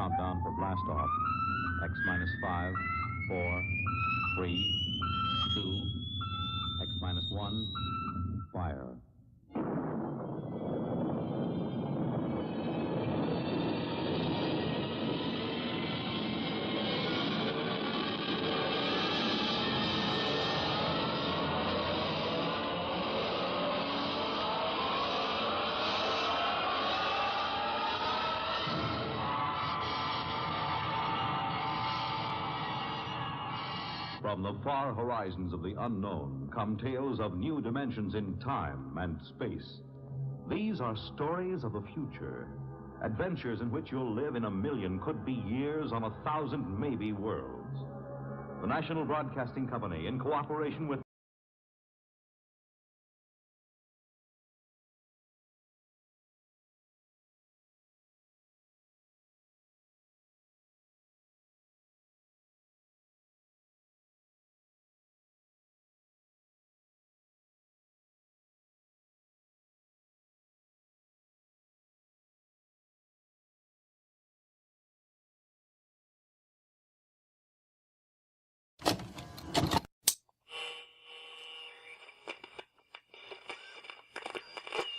countdown for blast off. X minus 5, 4, 3, 2, X minus 1, fire. From the far horizons of the unknown come tales of new dimensions in time and space. These are stories of the future, adventures in which you'll live in a million, could be years, on 1,000, maybe worlds. The National Broadcasting Company, in cooperation with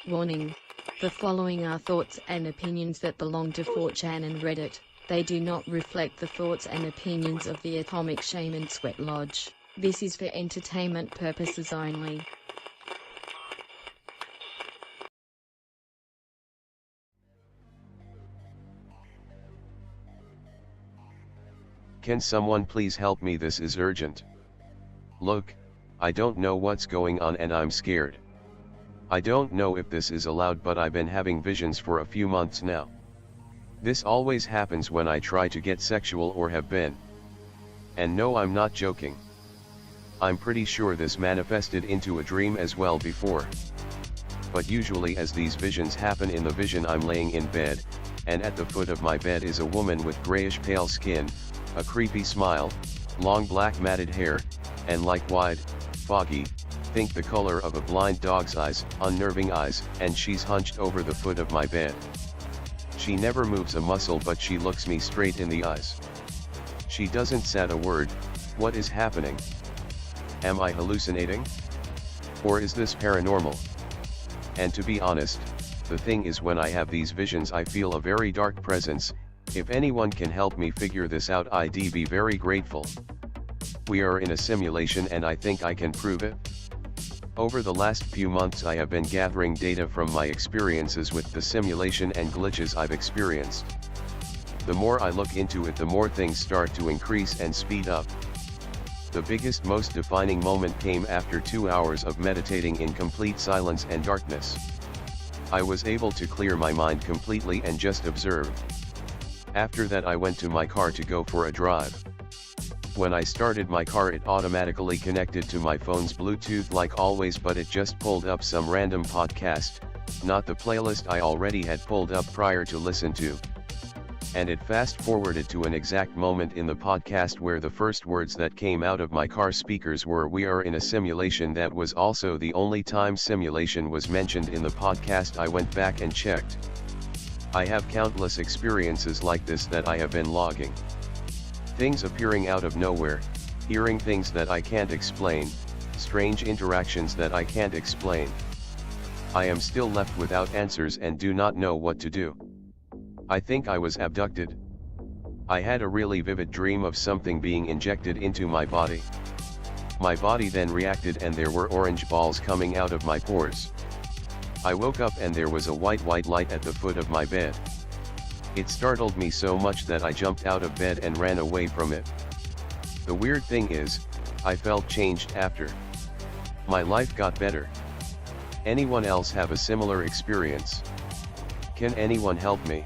Warning. The following are thoughts and opinions that belong to 4chan and Reddit. They do not reflect the thoughts and opinions of the Atomic Shaman Sweat Lodge. This is for entertainment purposes only. Can someone please help me? This is urgent. Look, I don't know what's going on and I'm scared. I don't know if this is allowed, but I've been having visions for a few months now. This always happens when I try to get sexual or have been. And no, I'm not joking. I'm pretty sure this manifested into a dream as well before. But usually as these visions happen in the vision, I'm laying in bed, and at the foot of my bed is a woman with grayish pale skin, a creepy smile, long black matted hair, and like wide, foggy, think the color of a blind dog's eyes, unnerving eyes, and she's hunched over the foot of my bed. She never moves a muscle, but she looks me straight in the eyes. She doesn't say a word. What is happening? Am I hallucinating? Or is this paranormal? And to be honest, the thing is, when I have these visions I feel a very dark presence. If anyone can help me figure this out, I'd be very grateful. We are in a simulation and I think I can prove it. Over the last few months I have been gathering data from my experiences with the simulation and glitches I've experienced. The more I look into it, the more things start to increase and speed up. The biggest, most defining moment came after 2 hours of meditating in complete silence and darkness. I was able to clear my mind completely and just observe. After that I went to my car to go for a drive. When I started my car, it automatically connected to my phone's Bluetooth like always, but it just pulled up some random podcast, not the playlist I already had pulled up prior to listen to. And it fast forwarded to an exact moment in the podcast where the first words that came out of my car speakers were, "We are in a simulation." That was also the only time simulation was mentioned in the podcast. I went back and checked. I have countless experiences like this that I have been logging. Things appearing out of nowhere, hearing things that I can't explain, strange interactions that I can't explain. I am still left without answers and do not know what to do. I think I was abducted. I had a really vivid dream of something being injected into my body. My body then reacted and there were orange balls coming out of my pores. I woke up and there was a white light at the foot of my bed. It startled me so much that I jumped out of bed and ran away from it. The weird thing is, I felt changed after. My life got better. Anyone else have a similar experience? Can anyone help me?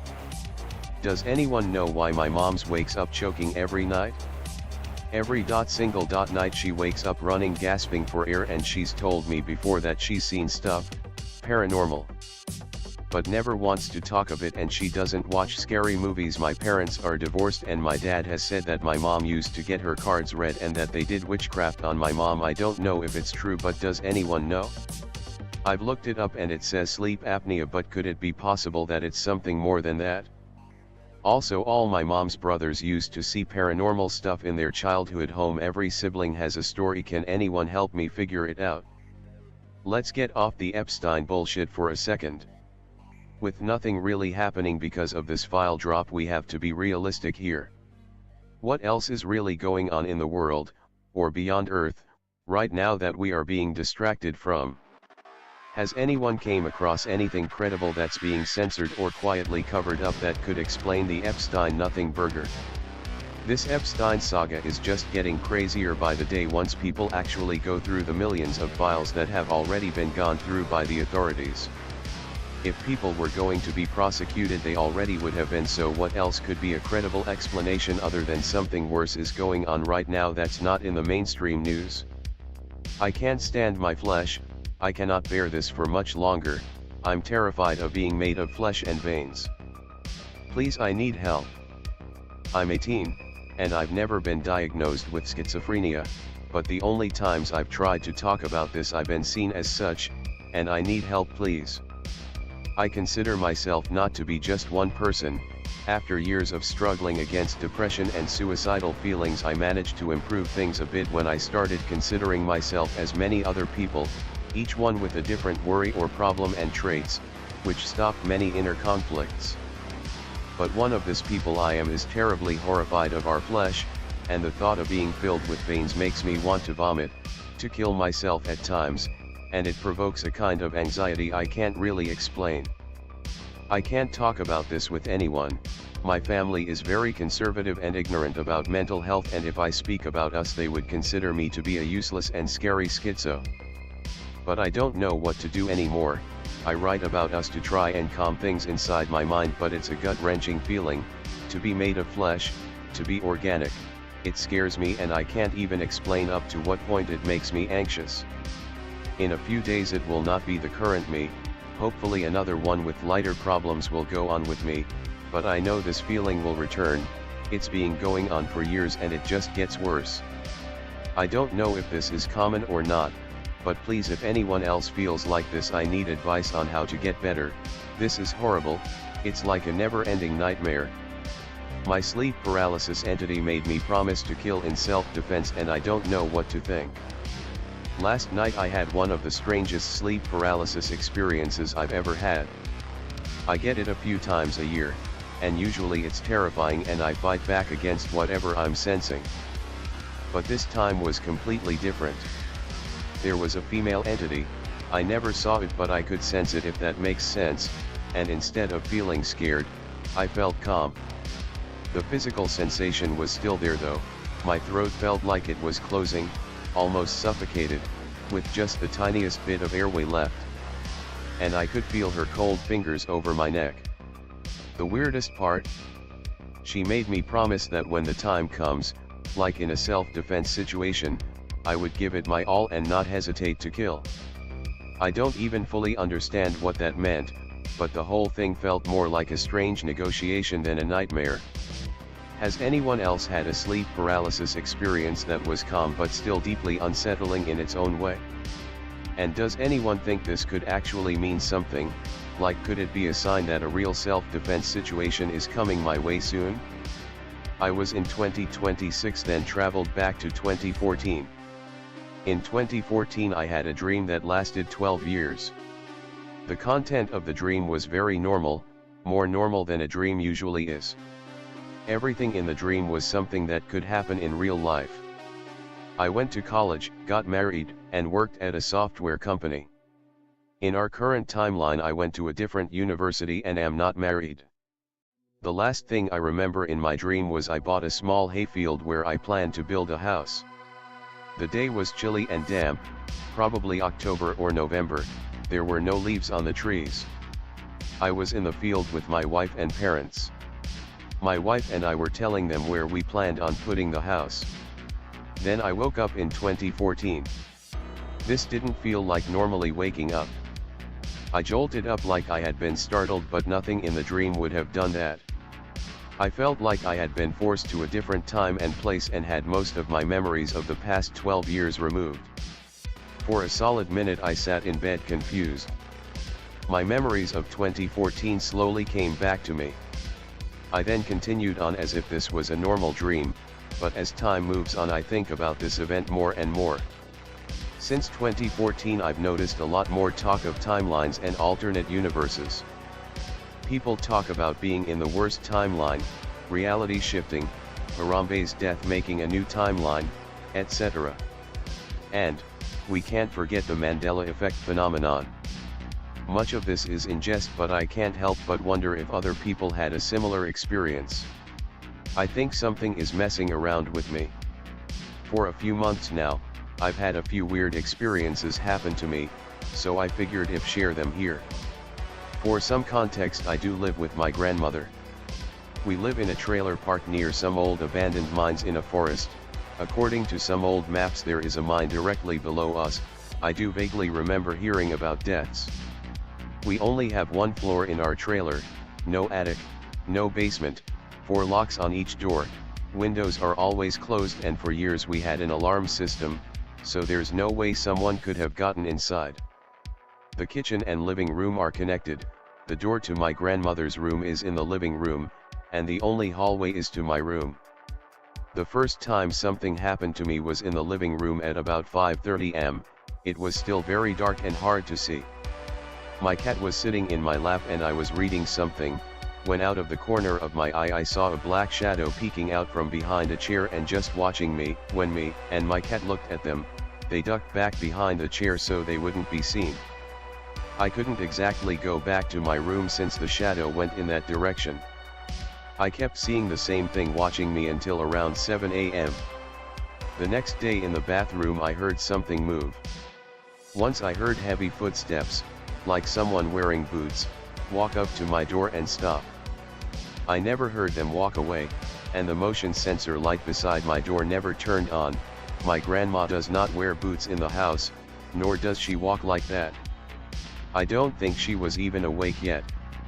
Does anyone know why my mom's wakes up choking every night? Every single night she wakes up running, gasping for air, and she's told me before that she's seen stuff, paranormal. But never wants to talk of it, and she doesn't watch scary movies. My parents are divorced and my dad has said that my mom used to get her cards read and that they did witchcraft on my mom. I don't know if it's true, but does anyone know? I've looked it up and it says sleep apnea, but could it be possible that it's something more than that? Also, all my mom's brothers used to see paranormal stuff in their childhood home. Every sibling has a story. Can anyone help me figure it out? Let's get off the Epstein bullshit for a second. With nothing really happening because of this file drop, we have to be realistic here. What else is really going on in the world, or beyond Earth, right now that we are being distracted from? Has anyone came across anything credible that's being censored or quietly covered up that could explain the Epstein nothing burger? This Epstein saga is just getting crazier by the day once people actually go through the millions of files that have already been gone through by the authorities. If people were going to be prosecuted, they already would have been, so what else could be a credible explanation other than something worse is going on right now that's not in the mainstream news? I can't stand my flesh. I cannot bear this for much longer. I'm terrified of being made of flesh and veins. Please, I need help. I'm 18, and I've never been diagnosed with schizophrenia, but the only times I've tried to talk about this I've been seen as such, and I need help, please. I consider myself not to be just one person. After years of struggling against depression and suicidal feelings, I managed to improve things a bit when I started considering myself as many other people, each one with a different worry or problem and traits, which stopped many inner conflicts. But one of these people I am is terribly horrified of our flesh, and the thought of being filled with veins makes me want to vomit, to kill myself at times, and it provokes a kind of anxiety I can't really explain. I can't talk about this with anyone. My family is very conservative and ignorant about mental health, and if I speak about us they would consider me to be a useless and scary schizo. But I don't know what to do anymore. I write about us to try and calm things inside my mind, but it's a gut-wrenching feeling, to be made of flesh, to be organic. It scares me, and I can't even explain up to what point it makes me anxious. In a few days it will not be the current me, hopefully another one with lighter problems will go on with me, but I know this feeling will return. It's been going on for years and it just gets worse. I don't know if this is common or not, but please, if anyone else feels like this, I need advice on how to get better. This is horrible. It's like a never-ending nightmare. My sleep paralysis entity made me promise to kill in self-defense, and I don't know what to think. Last night I had one of the strangest sleep paralysis experiences I've ever had. I get it a few times a year, and usually it's terrifying and I fight back against whatever I'm sensing. But this time was completely different. There was a female entity. I never saw it, but I could sense it, if that makes sense, and instead of feeling scared, I felt calm. The physical sensation was still there though. My throat felt like it was closing, almost suffocated, with just the tiniest bit of airway left. And I could feel her cold fingers over my neck. The weirdest part? She made me promise that when the time comes, like in a self-defense situation, I would give it my all and not hesitate to kill. I don't even fully understand what that meant, but the whole thing felt more like a strange negotiation than a nightmare. Has anyone else had a sleep paralysis experience that was calm but still deeply unsettling in its own way? And does anyone think this could actually mean something, like could it be a sign that a real self-defense situation is coming my way soon? I was in 2026, then traveled back to 2014. In 2014 I had a dream that lasted 12 years. The content of the dream was very normal, more normal than a dream usually is. Everything in the dream was something that could happen in real life. I went to college, got married, and worked at a software company. In our current timeline I went to a different university and am not married. The last thing I remember in my dream was I bought a small hayfield where I planned to build a house. The day was chilly and damp, probably October or November. There were no leaves on the trees. I was in the field with my wife and parents. My wife and I were telling them where we planned on putting the house. Then I woke up in 2014. This didn't feel like normally waking up. I jolted up like I had been startled, but nothing in the dream would have done that. I felt like I had been forced to a different time and place and had most of my memories of the past 12 years removed. For a solid minute I sat in bed confused. My memories of 2014 slowly came back to me. I then continued on as if this was a normal dream, but as time moves on I think about this event more and more. Since 2014 I've noticed a lot more talk of timelines and alternate universes. People talk about being in the worst timeline, reality shifting, Harambe's death making a new timeline, etc. And, we can't forget the Mandela effect phenomenon. Much of this is in jest, but I can't help but wonder if other people had a similar experience. I think something is messing around with me. For a few months now, I've had a few weird experiences happen to me, so I figured if share them here. For some context, I do live with my grandmother. We live in a trailer park near some old abandoned mines in a forest. According to some old maps there is a mine directly below us. I do vaguely remember hearing about deaths. We only have one floor in our trailer, no attic, no basement, 4 locks on each door, windows are always closed, and for years we had an alarm system, so there's no way someone could have gotten inside. The kitchen and living room are connected, the door to my grandmother's room is in the living room, and the only hallway is to my room. The first time something happened to me was in the living room at about 5:30 am, it was still very dark and hard to see. My cat was sitting in my lap and I was reading something, when out of the corner of my eye I saw a black shadow peeking out from behind a chair and just watching me. When me and my cat looked at them, they ducked back behind the chair so they wouldn't be seen. I couldn't exactly go back to my room since the shadow went in that direction. I kept seeing the same thing watching me until around 7 am. The next day in the bathroom I heard something move. Once I heard heavy footsteps, like someone wearing boots, walk up to my door and stop. I never heard them walk away, and the motion sensor light beside my door never turned on. My grandma does not wear boots in the house, nor does she walk like that. I don't think she was even awake yet.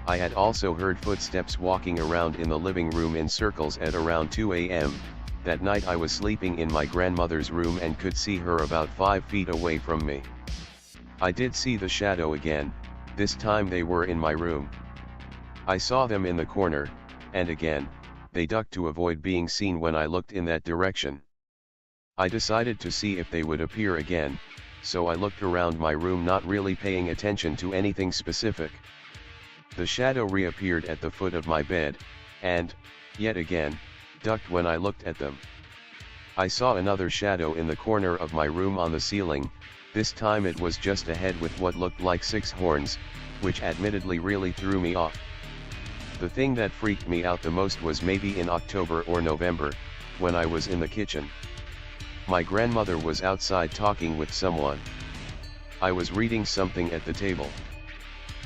I had also heard footsteps walking around in the living room in circles at around 2 am. That night I was sleeping in my grandmother's room and could see her about 5 feet away from me. I did see the shadow again, this time they were in my room. I saw them in the corner, and again, they ducked to avoid being seen when I looked in that direction. I decided to see if they would appear again, so I looked around my room not really paying attention to anything specific. The shadow reappeared at the foot of my bed, and, yet again, ducked when I looked at them. I saw another shadow in the corner of my room on the ceiling. This time it was just a head with what looked like 6 horns, which admittedly really threw me off. The thing that freaked me out the most was maybe in October or November, when I was in the kitchen. My grandmother was outside talking with someone. I was reading something at the table.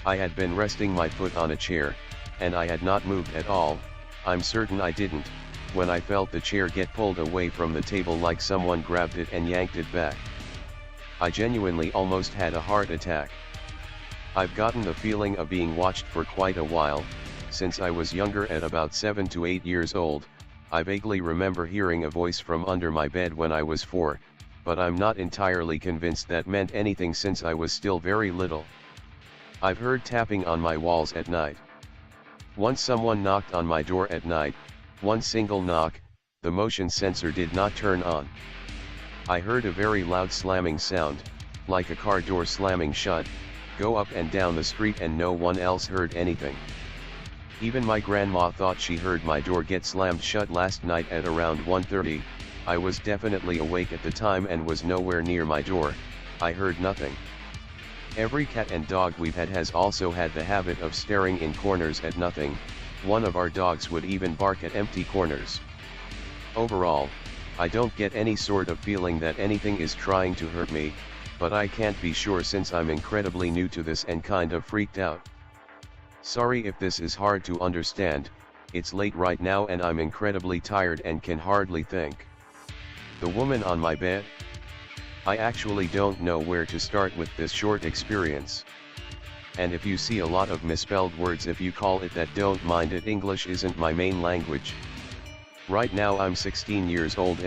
I had been resting my foot on a chair, and I had not moved at all. I'm certain I didn't, when I felt the chair get pulled away from the table like someone grabbed it and yanked it back. I genuinely almost had a heart attack. I've gotten the feeling of being watched for quite a while. Since I was younger, at about 7 to 8 years old, I vaguely remember hearing a voice from under my bed when I was 4, but I'm not entirely convinced that meant anything since I was still very little. I've heard tapping on my walls at night. Once someone knocked on my door at night, one single knock, the motion sensor did not turn on. I heard a very loud slamming sound, like a car door slamming shut, go up and down the street, and no one else heard anything. Even my grandma thought she heard my door get slammed shut last night at around 1:30. I was definitely awake at the time and was nowhere near my door. I heard nothing. Every cat and dog we've had has also had the habit of staring in corners at nothing. One of our dogs would even bark at empty corners. Overall, I don't get any sort of feeling that anything is trying to hurt me, but I can't be sure since I'm incredibly new to this and kind of freaked out. Sorry if this is hard to understand, it's late right now and I'm incredibly tired and can hardly think. The woman on my bed? I actually don't know where to start with this short experience. And if you see a lot of misspelled words, if you call it that, don't mind it, English isn't my main language. Right now I'm 16 years old.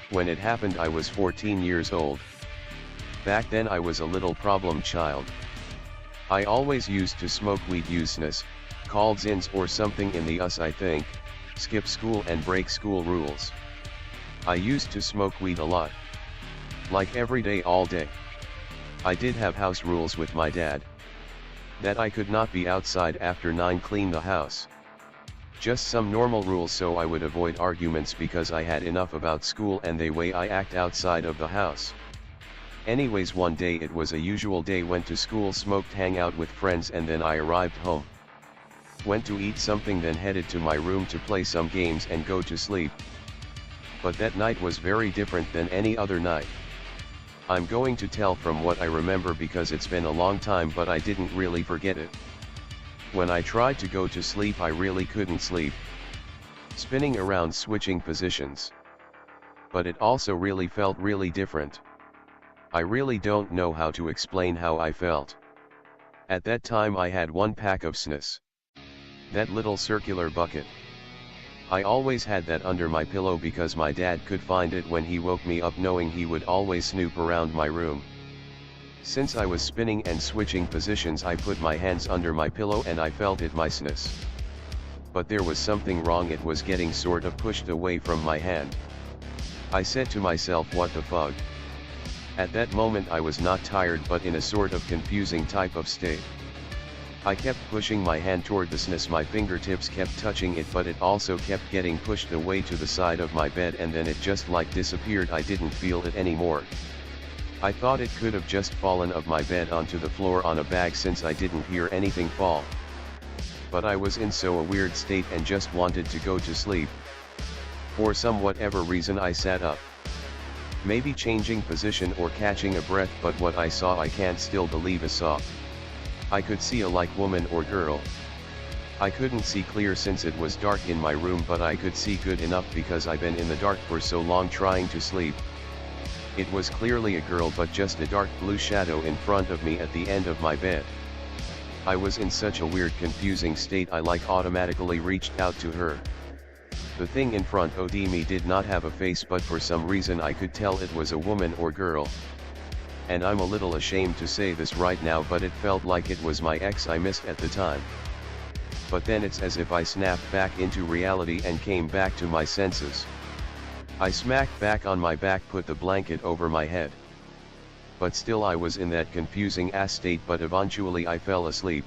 When it happened I was 14 years old. Back then I was a little problem child. I always used to smoke weed useless, called-ins or something in the US I think, skip school and break school rules. I used to smoke weed a lot. Like every day all day. I did have house rules with my dad. That I could not be outside after 9, clean the house. Just some normal rules so I would avoid arguments because I had enough about school and the way I act outside of the house. Anyways, one day it was a usual day, went to school, smoked, hang out with friends, and then I arrived home. Went to eat something, then headed to my room to play some games and go to sleep. But that night was very different than any other night. I'm going to tell from what I remember because it's been a long time, but I didn't really forget it. When I tried to go to sleep I really couldn't sleep. Spinning around, switching positions. But it also really felt really different. I really don't know how to explain how I felt. At that time I had 1 pack of snus. That little circular bucket. I always had that under my pillow because my dad could find it when he woke me up, knowing he would always snoop around my room. Since I was spinning and switching positions, I put my hands under my pillow and I felt it, my snus. But there was something wrong, it was getting sort of pushed away from my hand. I said to myself, what the fuck? At that moment I was not tired but in a sort of confusing type of state. I kept pushing my hand toward the snus, my fingertips kept touching it, but it also kept getting pushed away to the side of my bed, and then it just like disappeared. I didn't feel it anymore. I thought it could have just fallen off my bed onto the floor on a bag since I didn't hear anything fall. But I was in so a weird state and just wanted to go to sleep. For some whatever reason I sat up. Maybe changing position or catching a breath, but what I saw I can't still believe I saw. I could see a like woman or girl. I couldn't see clear since it was dark in my room, but I could see good enough because I've been in the dark for so long trying to sleep. It was clearly a girl, but just a dark blue shadow in front of me at the end of my bed. I was in such a weird confusing state I like automatically reached out to her. The thing in front of me did not have a face, but for some reason I could tell it was a woman or girl. And I'm a little ashamed to say this right now, but it felt like it was my ex I missed at the time. But then it's as if I snapped back into reality and came back to my senses. I smacked back on my back, put the blanket over my head. But still I was in that confusing ass state, but eventually I fell asleep.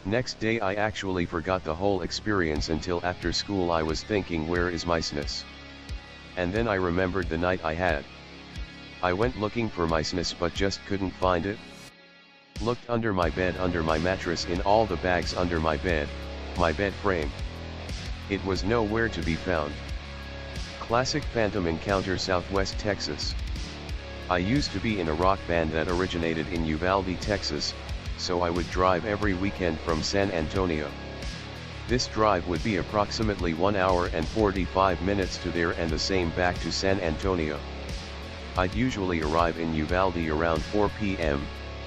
Next day I actually forgot the whole experience until after school. I was thinking, where is my snus? And then I remembered the night I had. I went looking for my snus but just couldn't find it. Looked under my bed, under my mattress, in all the bags under my bed frame. It was nowhere to be found. Classic Phantom encounter, Southwest Texas. I used to be in a rock band that originated in Uvalde, Texas, so I would drive every weekend from San Antonio. This drive would be approximately 1 hour and 45 minutes to there and the same back to San Antonio. I'd usually arrive in Uvalde around 4 p.m,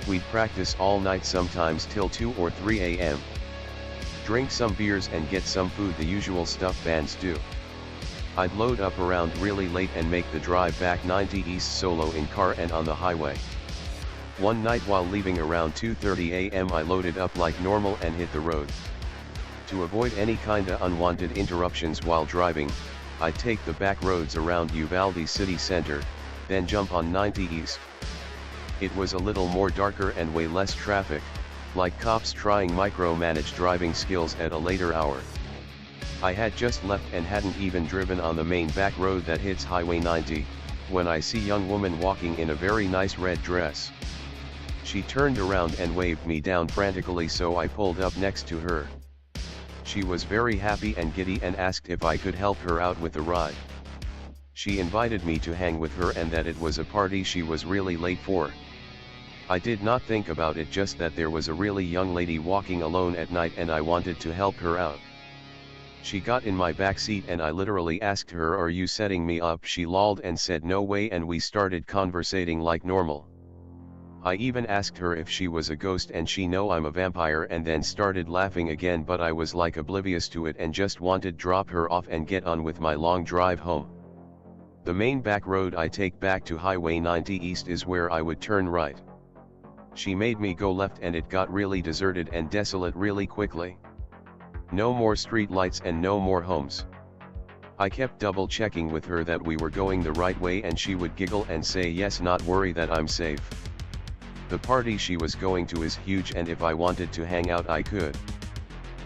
we'd practice all night, sometimes till 2 or 3 a.m. Drink some beers and get some food, the usual stuff bands do. I'd load up around really late and make the drive back 90 East solo in car and on the highway. One night while leaving around 2:30 a.m. I loaded up like normal and hit the road. To avoid any kinda unwanted interruptions while driving, I'd take the back roads around Uvalde city center, then jump on 90 East. It was a little more darker and way less traffic, like cops trying micromanage driving skills at a later hour. I had just left and hadn't even driven on the main back road that hits Highway 90, when I see young woman walking in a very nice red dress. She turned around and waved me down frantically, so I pulled up next to her. She was very happy and giddy and asked if I could help her out with a ride. She invited me to hang with her and that it was a party she was really late for. I did not think about it, just that there was a really young lady walking alone at night and I wanted to help her out. She got in my back seat and I literally asked her, "Are you setting me up?" She lolled and said no way, and we started conversating like normal. I even asked her if she was a ghost and she "No, I'm a vampire," and then started laughing again, but I was like oblivious to it and just wanted to drop her off and get on with my long drive home. The main back road I take back to Highway 90 East is where I would turn right. She made me go left and it got really deserted and desolate really quickly. No more street lights and no more homes. I kept double checking with her that we were going the right way, and she would giggle and say yes, not worry, that I'm safe. The party she was going to is huge, and if I wanted to hang out I could.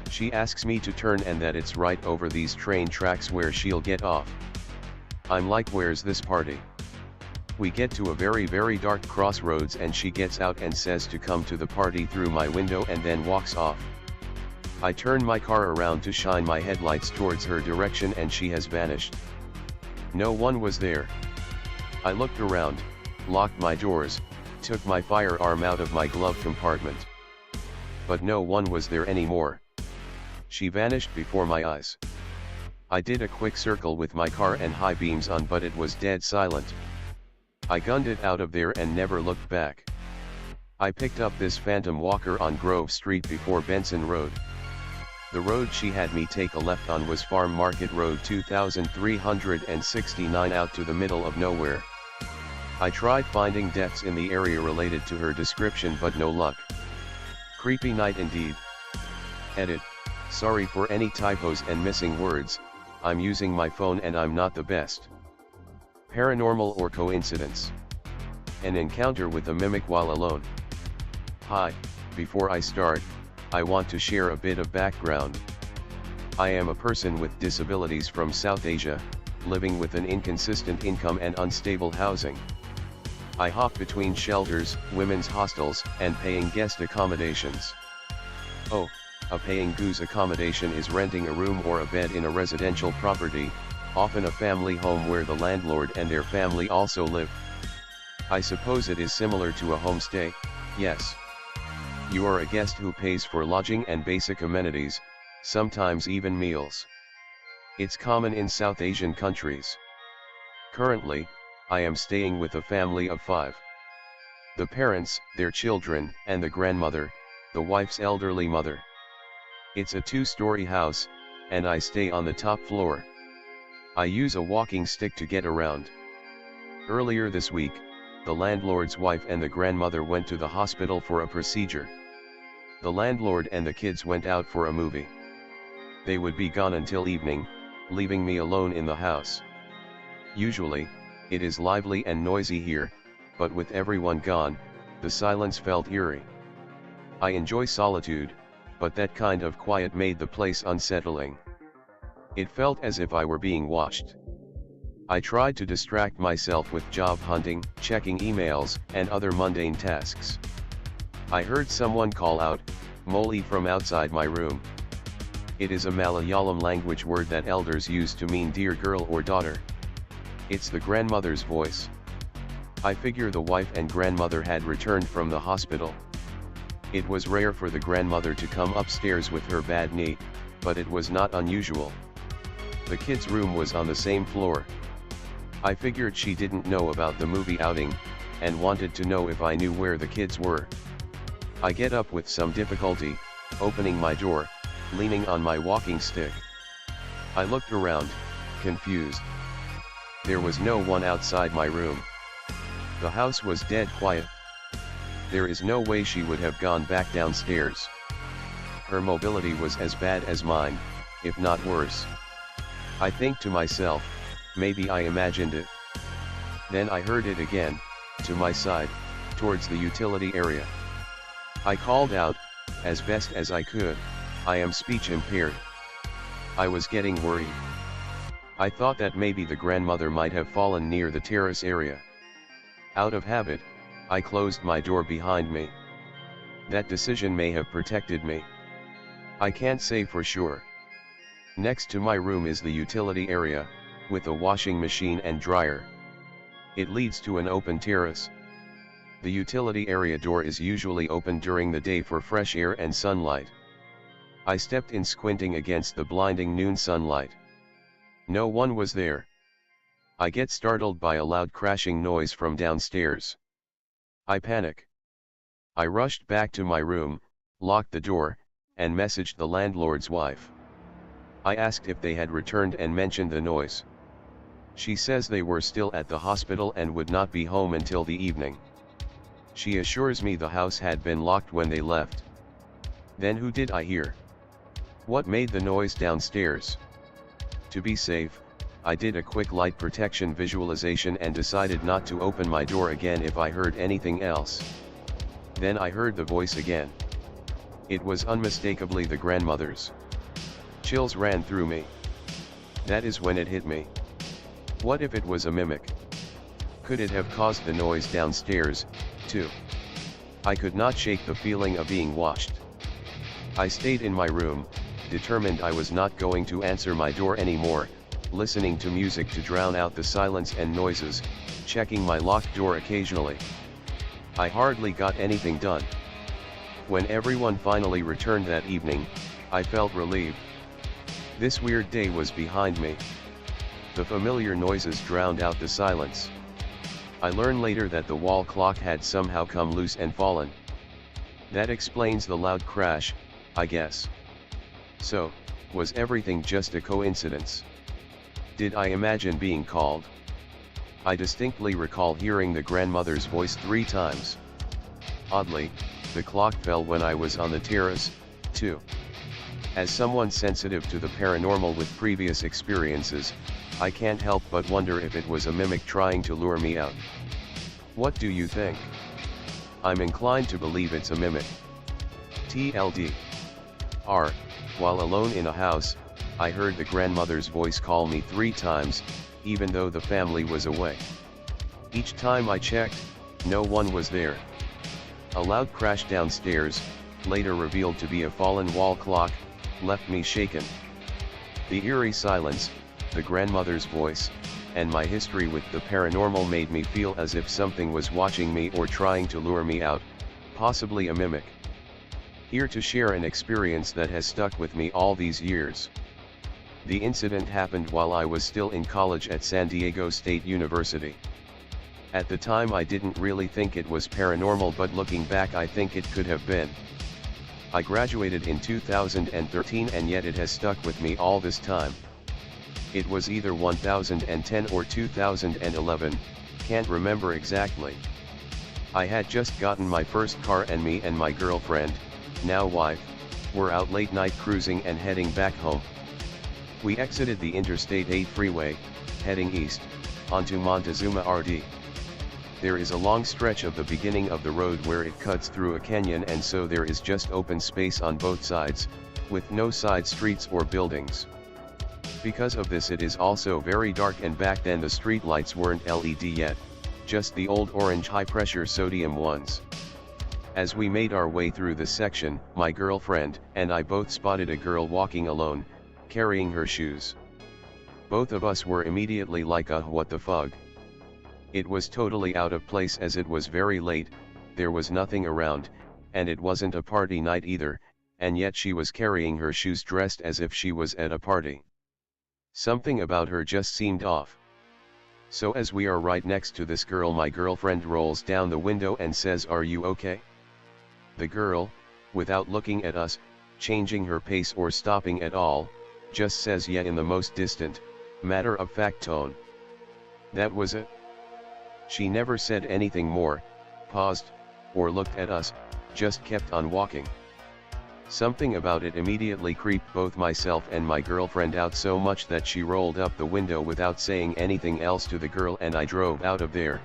She asks me to turn and that it's right over these train tracks where she'll get off. I'm like, where's this party? We get to a very dark crossroads and she gets out and says to come to the party through my window and then walks off. I turn my car around to shine my headlights towards her direction and she has vanished. No one was there. I looked around, locked my doors, took my firearm out of my glove compartment. But no one was there anymore. She vanished before my eyes. I did a quick circle with my car and high beams on, but it was dead silent. I gunned it out of there and never looked back. I picked up this phantom walker on Grove Street before Benson Road. The road she had me take a left on was Farm Market Road 2369, out to the middle of nowhere. I tried finding deaths in the area related to her description, but no luck. Creepy night indeed. Edit. Sorry for any typos and missing words, I'm using my phone and I'm not the best. Paranormal or coincidence? An encounter with a mimic while alone. Hi, before I start, I want to share a bit of background. I am a person with disabilities from South Asia, living with an inconsistent income and unstable housing. I hop between shelters, women's hostels, and paying guest accommodations. Oh, a paying goose accommodation is renting a room or a bed in a residential property, often a family home where the landlord and their family also live. I suppose it is similar to a homestay, yes. You are a guest who pays for lodging and basic amenities, sometimes even meals. It's common in South Asian countries. Currently, I am staying with a family of 5. The parents, their children, and the grandmother, the wife's elderly mother. It's a 2-story house, and I stay on the top floor. I use a walking stick to get around. Earlier this week, the landlord's wife and the grandmother went to the hospital for a procedure. The landlord and the kids went out for a movie. They would be gone until evening, leaving me alone in the house. Usually, it is lively and noisy here, but with everyone gone, the silence felt eerie. I enjoy solitude, but that kind of quiet made the place unsettling. It felt as if I were being watched. I tried to distract myself with job hunting, checking emails, and other mundane tasks. I heard someone call out, "Moli," from outside my room. It is a Malayalam language word that elders use to mean dear girl or daughter. It's the grandmother's voice. I figure the wife and grandmother had returned from the hospital. It was rare for the grandmother to come upstairs with her bad knee, but it was not unusual. The kids' room was on the same floor. I figured she didn't know about the movie outing, and wanted to know if I knew where the kids were. I get up with some difficulty, opening my door, leaning on my walking stick. I looked around, confused. There was no one outside my room. The house was dead quiet. There is no way she would have gone back downstairs. Her mobility was as bad as mine, if not worse. I think to myself, maybe I imagined it. Then I heard it again, to my side, towards the utility area. I called out, as best as I could, "I am speech impaired." I was getting worried. I thought that maybe the grandmother might have fallen near the terrace area. Out of habit, I closed my door behind me. That decision may have protected me. I can't say for sure. Next to my room is the utility area, with a washing machine and dryer. It leads to an open terrace. The utility area door is usually open during the day for fresh air and sunlight. I stepped in, squinting against the blinding noon sunlight. No one was there. I get startled by a loud crashing noise from downstairs. I panic. I rushed back to my room, locked the door, and messaged the landlord's wife. I asked if they had returned and mentioned the noise. She says they were still at the hospital and would not be home until the evening. She assures me the house had been locked when they left. Then who did I hear? What made the noise downstairs? To be safe, I did a quick light protection visualization and decided not to open my door again if I heard anything else. Then I heard the voice again. It was unmistakably the grandmother's. Chills ran through me. That is when it hit me. What if it was a mimic? Could it have caused the noise downstairs, too? I could not shake the feeling of being watched. I stayed in my room, determined I was not going to answer my door anymore, listening to music to drown out the silence and noises, checking my locked door occasionally. I hardly got anything done. When everyone finally returned that evening, I felt relieved. This weird day was behind me. The familiar noises drowned out the silence. I learned later that the wall clock had somehow come loose and fallen. That explains the loud crash, I guess. So, was everything just a coincidence? Did I imagine being called? I distinctly recall hearing the grandmother's voice 3 times. Oddly, the clock fell when I was on the terrace, too. As someone sensitive to the paranormal with previous experiences, I can't help but wonder if it was a mimic trying to lure me out. What do you think? I'm inclined to believe it's a mimic. TLD. While alone in a house, I heard the grandmother's voice call me 3 times, even though the family was away. Each time I checked, no one was there. A loud crash downstairs, later revealed to be a fallen wall clock, left me shaken. The eerie silence, the grandmother's voice, and my history with the paranormal made me feel as if something was watching me or trying to lure me out, possibly a mimic. Here to share an experience that has stuck with me all these years. The incident happened while I was still in college at San Diego State University. At the time I didn't really think it was paranormal, but looking back I think it could have been. I graduated in 2013 and yet it has stuck with me all this time. It was either 1010 or 2011, can't remember exactly. I had just gotten my first car and me and my girlfriend, now wife, were out late night cruising and heading back home. We exited the Interstate 8 freeway, heading east, onto Montezuma RD. There is a long stretch of the beginning of the road where it cuts through a canyon, and so there is just open space on both sides, with no side streets or buildings. Because of this it is also very dark, and back then the street lights weren't LED yet, just the old orange high-pressure sodium ones. As we made our way through the section, my girlfriend and I both spotted a girl walking alone, carrying her shoes. Both of us were immediately like, what the fuck? It was totally out of place as it was very late, there was nothing around, and it wasn't a party night either, and yet she was carrying her shoes dressed as if she was at a party. Something about her just seemed off. So as we are right next to this girl, my girlfriend rolls down the window and says, "Are you okay?" The girl, without looking at us, changing her pace or stopping at all, just says yeah in the most distant, matter-of-fact tone. That was it. She never said anything more, paused, or looked at us, just kept on walking. Something about it immediately creeped both myself and my girlfriend out so much that she rolled up the window without saying anything else to the girl, and I drove out of there.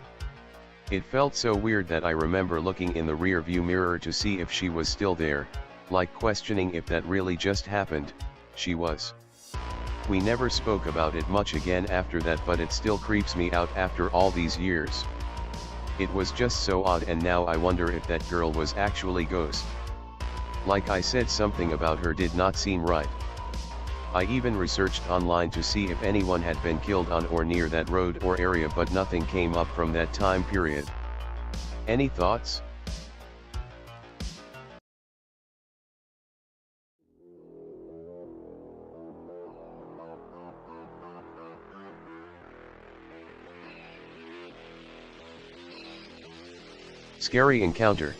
It felt so weird that I remember looking in the rear view mirror to see if she was still there, like questioning if that really just happened. She was. We never spoke about it much again after that, but it still creeps me out after all these years. It was just so odd, and now I wonder if that girl was actually ghost. Like I said, something about her did not seem right. I even researched online to see if anyone had been killed on or near that road or area, but nothing came up from that time period. Any thoughts? Scary encounter.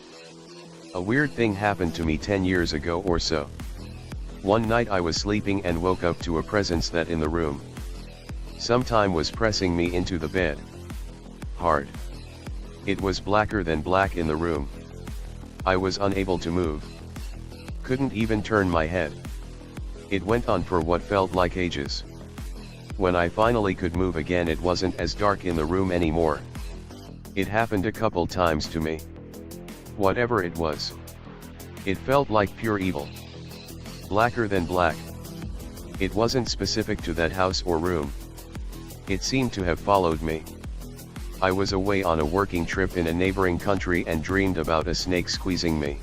A weird thing happened to me 10 years ago or so. One night I was sleeping and woke up to a presence that in the room. Sometime was pressing me into the bed. Hard. It was blacker than black in the room. I was unable to move. Couldn't even turn my head. It went on for what felt like ages. When I finally could move again, it wasn't as dark in the room anymore. It happened a couple times to me. Whatever it was, it felt like pure evil. Blacker than black. It wasn't specific to that house or room. It seemed to have followed me. I was away on a working trip in a neighboring country and dreamed about a snake squeezing me.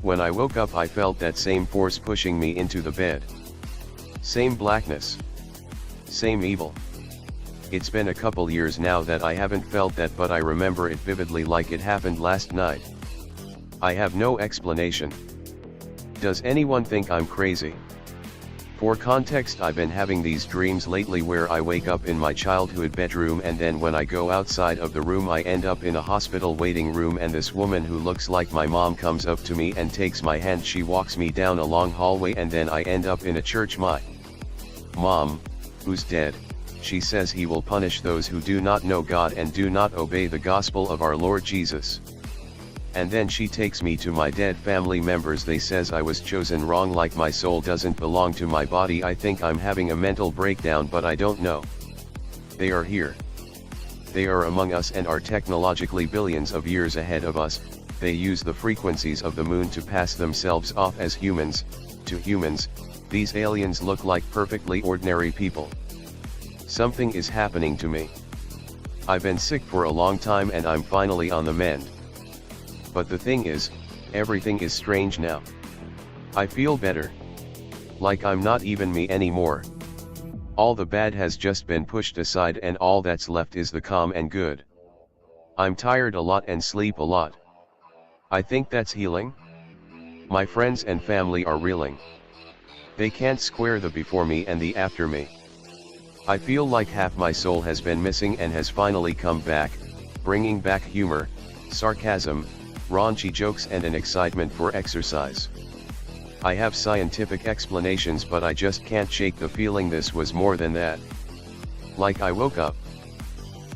When I woke up, I felt that same force pushing me into the bed. Same blackness. Same evil. It's been a couple years now that I haven't felt that, but I remember it vividly like it happened last night. I have no explanation. Does anyone think I'm crazy? For context, I've been having these dreams lately where I wake up in my childhood bedroom, and then when I go outside of the room I end up in a hospital waiting room, and this woman who looks like my mom comes up to me and takes my hand. She walks me down a long hallway, and then I end up in a church. My mom, who's dead, she says he will punish those who do not know God and do not obey the gospel of our Lord Jesus. And then she takes me to my dead family members. They says I was chosen wrong, like my soul doesn't belong to my body. I think I'm having a mental breakdown, but I don't know. They are here. They are among us and are technologically billions of years ahead of us. They use the frequencies of the moon to pass themselves off as humans. To humans, these aliens look like perfectly ordinary people. Something is happening to me. I've been sick for a long time and I'm finally on the mend. But the thing is, everything is strange now. I feel better. Like I'm not even me anymore. All the bad has just been pushed aside and all that's left is the calm and good. I'm tired a lot and sleep a lot. I think that's healing. My friends and family are reeling. They can't square the before me and the after me. I feel like half my soul has been missing and has finally come back, bringing back humor, sarcasm, raunchy jokes and an excitement for exercise. I have scientific explanations, but I just can't shake the feeling this was more than that. Like I woke up.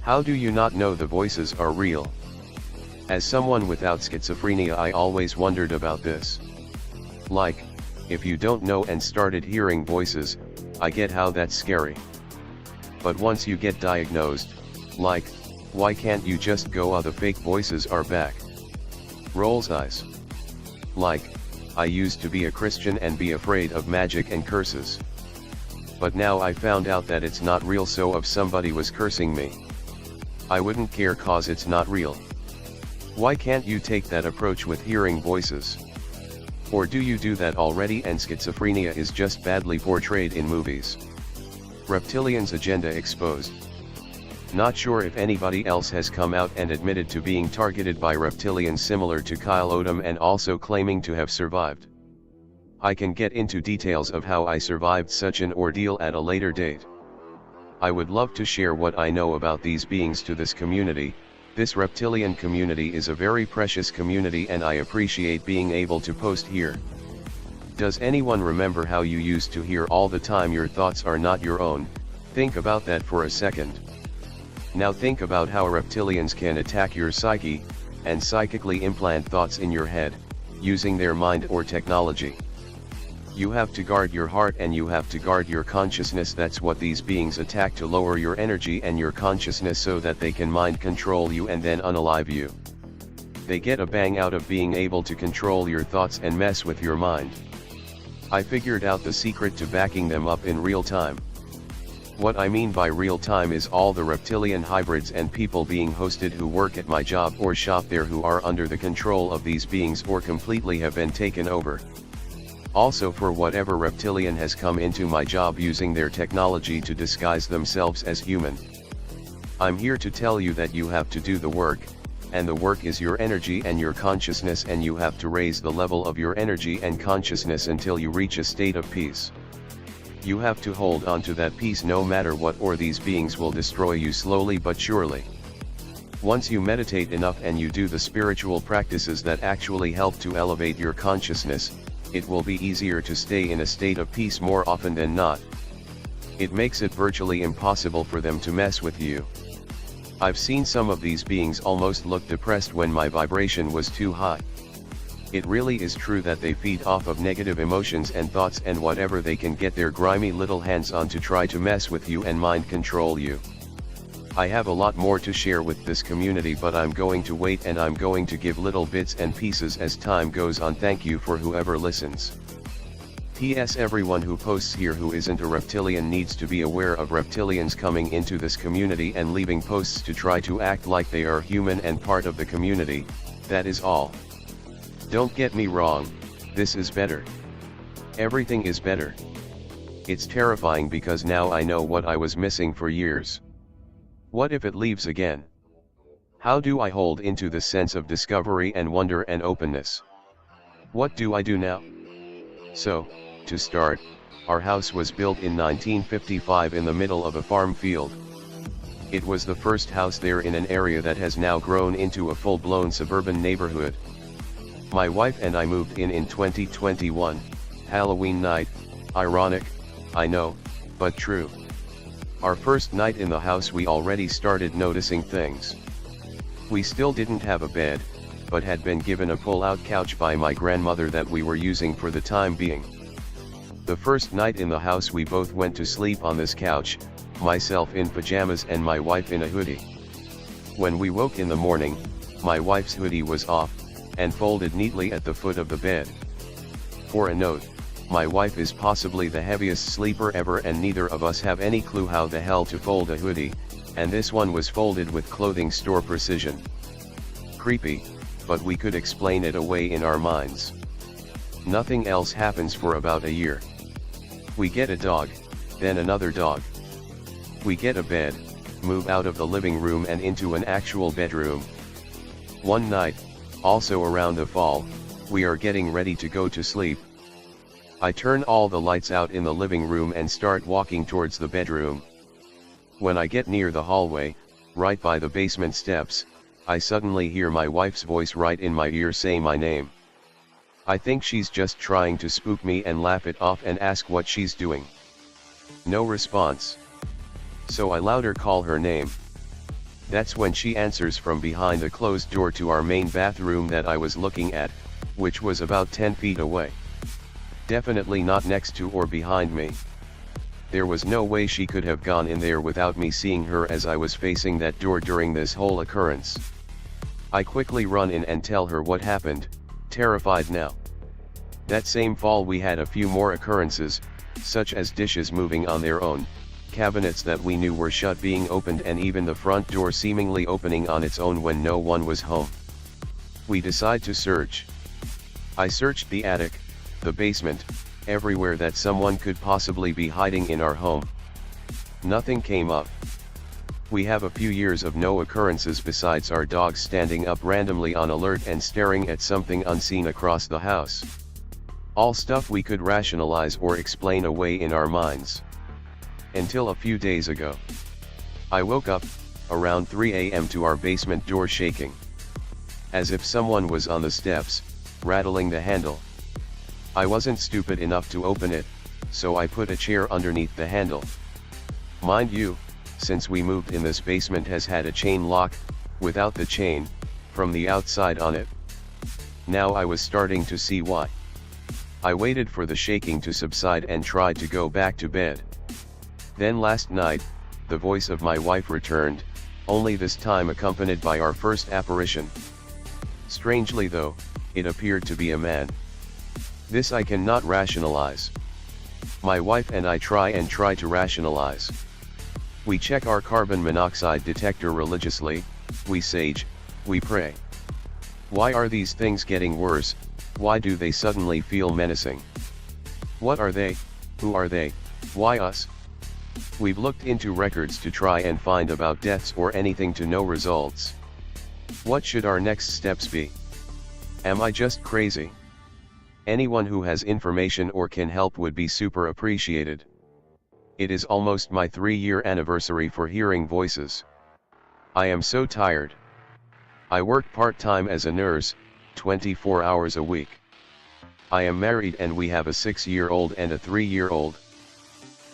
How do you not know the voices are real? As someone without schizophrenia, I always wondered about this. Like, if you don't know and started hearing voices, I get how that's scary. But once you get diagnosed, like, why can't you just go, "Oh, the fake voices are back"? Rolls eyes. Like, I used to be a Christian and be afraid of magic and curses. But now I found out that it's not real, so if somebody was cursing me, I wouldn't care cause it's not real. Why can't you take that approach with hearing voices? Or do you do that already and schizophrenia is just badly portrayed in movies? Reptilians' agenda exposed. Not sure if anybody else has come out and admitted to being targeted by reptilians similar to Kyle Odom and also claiming to have survived. I can get into details of how I survived such an ordeal at a later date. I would love to share what I know about these beings to this community. This reptilian community is a very precious community and I appreciate being able to post here. Does anyone remember how you used to hear all the time your thoughts are not your own? Think about that for a second. Now think about how reptilians can attack your psyche, and psychically implant thoughts in your head, using their mind or technology. You have to guard your heart and you have to guard your consciousness. That's what these beings attack, to lower your energy and your consciousness so that they can mind control you and then unalive you. They get a bang out of being able to control your thoughts and mess with your mind. I figured out the secret to backing them up in real time. What I mean by real time is all the reptilian hybrids and people being hosted who work at my job or shop there who are under the control of these beings or completely have been taken over. Also, for whatever reptilian has come into my job using their technology to disguise themselves as human. I'm here to tell you that you have to do the work, and the work is your energy and your consciousness, and you have to raise the level of your energy and consciousness until you reach a state of peace. You have to hold on to that peace no matter what, or these beings will destroy you slowly but surely. Once you meditate enough and you do the spiritual practices that actually help to elevate your consciousness, it will be easier to stay in a state of peace more often than not. It makes it virtually impossible for them to mess with you. I've seen some of these beings almost look depressed when my vibration was too high. it really is true that they feed off of negative emotions and thoughts and whatever they can get their grimy little hands on to try to mess with you and mind control you. I have a lot more to share with this community, but I'm going to wait and I'm going to give little bits and pieces as time goes on. Thank you for whoever listens. P.S. Everyone who posts here who isn't a reptilian needs to be aware of reptilians coming into this community and leaving posts to try to act like they are human and part of the community. That is all. Don't get me wrong, this is better. Everything is better. It's terrifying because now I know what I was missing for years. What if it leaves again? How do I hold into the sense of discovery and wonder and openness? What do I do now? So, to start, our house was built in 1955 in the middle of a farm field. It was the first house there in an area that has now grown into a full-blown suburban neighborhood. My wife and I moved in 2021, Halloween night. Ironic, I know, but true. Our first night in the house we already started noticing things. We still didn't have a bed, but had been given a pull-out couch by my grandmother that we were using for the time being. The first night in the house we both went to sleep on this couch, myself in pajamas and my wife in a hoodie. When we woke in the morning, my wife's hoodie was off, and folded neatly at the foot of the bed. For a note, my wife is possibly the heaviest sleeper ever and neither of us have any clue how the hell to fold a hoodie, and this one was folded with clothing store precision. Creepy, but we could explain it away in our minds. Nothing else happens for about a year. We get a dog, then another dog. We get a bed, move out of the living room and into an actual bedroom. One night, also around the fall, we are getting ready to go to sleep. I turn all the lights out in the living room and start walking towards the bedroom. When I get near the hallway, right by the basement steps, I suddenly hear my wife's voice right in my ear say my name. I think she's just trying to spook me and laugh it off and ask what she's doing. No response. So I louder call her name. That's when she answers from behind the closed door to our main bathroom that I was looking at, which was about 10 feet away. Definitely not next to or behind me. There was no way she could have gone in there without me seeing her as I was facing that door during this whole occurrence. I quickly run in and tell her what happened, terrified now. That same fall we had a few more occurrences, such as dishes moving on their own, cabinets that we knew were shut being opened and even the front door seemingly opening on its own when no one was home. We decide to search. I searched the attic, the basement, everywhere that someone could possibly be hiding in our home. Nothing came up. We have a few years of no occurrences besides our dogs standing up randomly on alert and staring at something unseen across the house. All stuff we could rationalize or explain away in our minds. Until a few days ago. I woke up, around 3 a.m. to our basement door shaking. As if someone was on the steps, rattling the handle. I wasn't stupid enough to open it, so I put a chair underneath the handle. Mind you, since we moved in, this basement has had a chain lock, without the chain, from the outside on it. Now I was starting to see why. I waited for the shaking to subside and tried to go back to bed. Then last night, the voice of my wife returned, only this time accompanied by our first apparition. Strangely though, it appeared to be a man. This I cannot rationalize. My wife and I try to rationalize. We check our carbon monoxide detector religiously, we sage, we pray. Why are these things getting worse? Why do they suddenly feel menacing? What are they? Who are they? Why us? We've looked into records to try and find about deaths or anything, to no results. What should our next steps be? Am I just crazy? Anyone who has information or can help would be super appreciated. It is almost my 3-year anniversary for hearing voices. I am so tired. I work part-time as a nurse, 24 hours a week. I am married and we have a 6-year-old and a 3-year-old.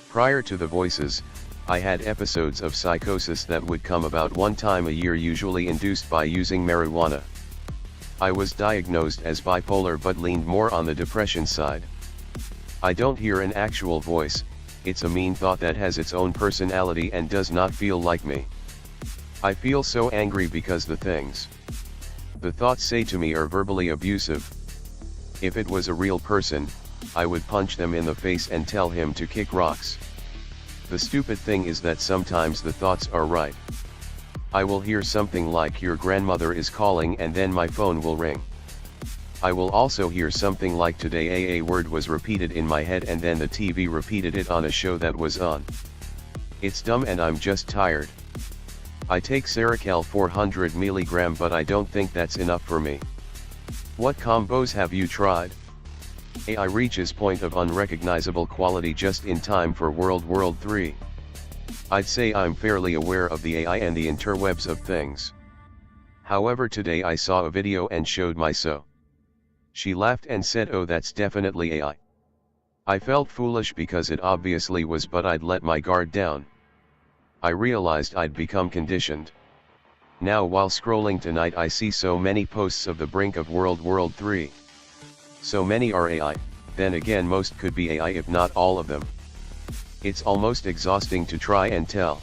Prior to the voices, I had episodes of psychosis that would come about 1 time a year, usually induced by using marijuana. I was diagnosed as bipolar but leaned more on the depression side. I don't hear an actual voice, it's a mean thought that has its own personality and does not feel like me. I feel so angry because the things the thoughts say to me are verbally abusive. If it was a real person, I would punch them in the face and tell him to kick rocks. The stupid thing is that sometimes the thoughts are right. I will hear something like your grandmother is calling and then my phone will ring. I will also hear something like today a word was repeated in my head and then the TV repeated it on a show that was on. It's dumb and I'm just tired. I take Seroquel 400 mg but I don't think that's enough for me. What combos have you tried? AI reaches point of unrecognizable quality just in time for World War III. I'd say I'm fairly aware of the AI and the interwebs of things. However, today I saw a video and showed my so. She laughed and said, "Oh, that's definitely AI." I felt foolish because it obviously was, but I'd let my guard down. I realized I'd become conditioned. Now while scrolling tonight I see so many posts of the brink of World War III. So many are AI, then again most could be AI if not all of them. It's almost exhausting to try and tell.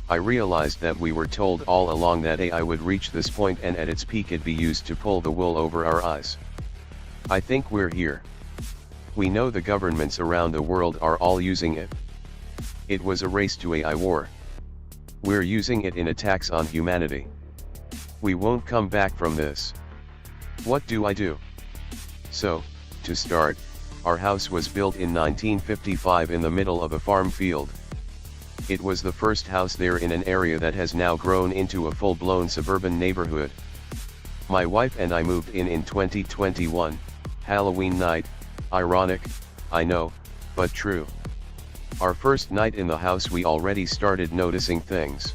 I realized that we were told all along that AI would reach this point and at its peak it'd be used to pull the wool over our eyes. I think we're here. We know the governments around the world are all using it. It was a race to AI war. We're using it in attacks on humanity. We won't come back from this. What do I do? So, to start, our house was built in 1955 in the middle of a farm field. It was the first house there in an area that has now grown into a full-blown suburban neighborhood. My wife and I moved in 2021, Halloween night. Ironic, I know, but true. Our first night in the house we already started noticing things.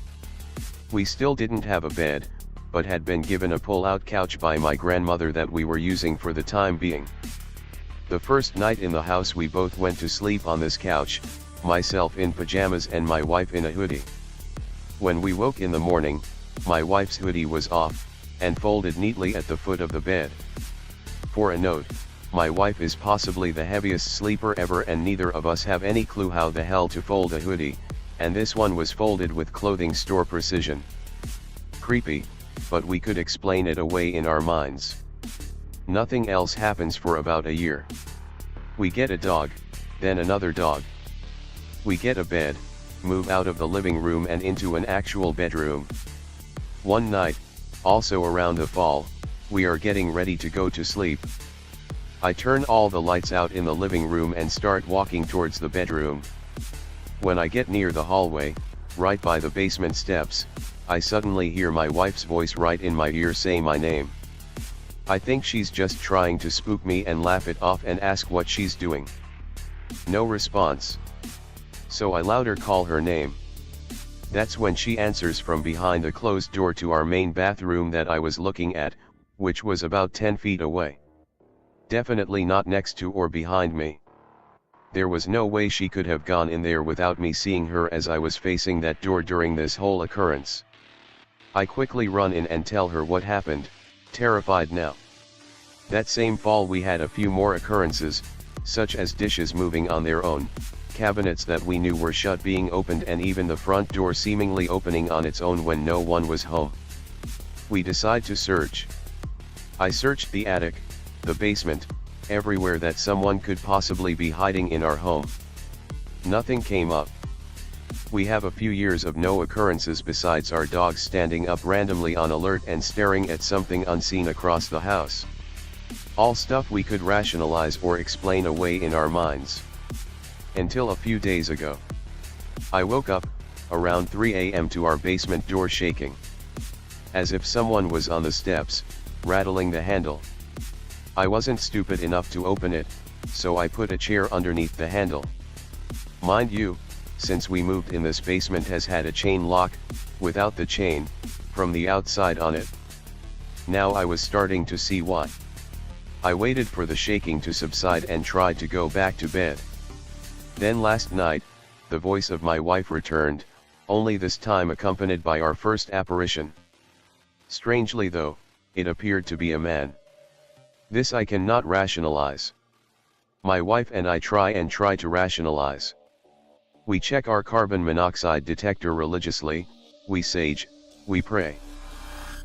We still didn't have a bed, but had been given a pull-out couch by my grandmother that we were using for the time being. The first night in the house we both went to sleep on this couch, myself in pajamas and my wife in a hoodie. When we woke in the morning, my wife's hoodie was off, and folded neatly at the foot of the bed. For a note, my wife is possibly the heaviest sleeper ever and neither of us have any clue how the hell to fold a hoodie, and this one was folded with clothing store precision. Creepy, but we could explain it away in our minds. Nothing else happens for about a year. We get a dog, then another dog. We get a bed, move out of the living room and into an actual bedroom. One night, also around the fall, we are getting ready to go to sleep. I turn all the lights out in the living room and start walking towards the bedroom. When I get near the hallway, right by the basement steps, I suddenly hear my wife's voice right in my ear say my name. I think she's just trying to spook me and laugh it off and ask what she's doing. No response. So I louder call her name. That's when she answers from behind a closed door to our main bathroom that I was looking at, which was about 10 feet away. Definitely not next to or behind me. There was no way she could have gone in there without me seeing her as I was facing that door during this whole occurrence. I quickly run in and tell her what happened, terrified now. That same fall we had a few more occurrences, such as dishes moving on their own, cabinets that we knew were shut being opened and even the front door seemingly opening on its own when no one was home. We decide to search. I searched the attic, the basement, everywhere that someone could possibly be hiding in our home. Nothing came up. We have a few years of no occurrences besides our dogs standing up randomly on alert and staring at something unseen across the house. All stuff we could rationalize or explain away in our minds. Until a few days ago. I woke up, around 3 a.m. to our basement door shaking. As if someone was on the steps, rattling the handle. I wasn't stupid enough to open it, so I put a chair underneath the handle. Mind you, since we moved in, this basement has had a chain lock, without the chain, from the outside on it. Now I was starting to see why. I waited for the shaking to subside and tried to go back to bed. Then last night, the voice of my wife returned, only this time accompanied by our first apparition. Strangely though, it appeared to be a man. This I cannot rationalize. My wife and I try to rationalize. We check our carbon monoxide detector religiously, we sage, we pray.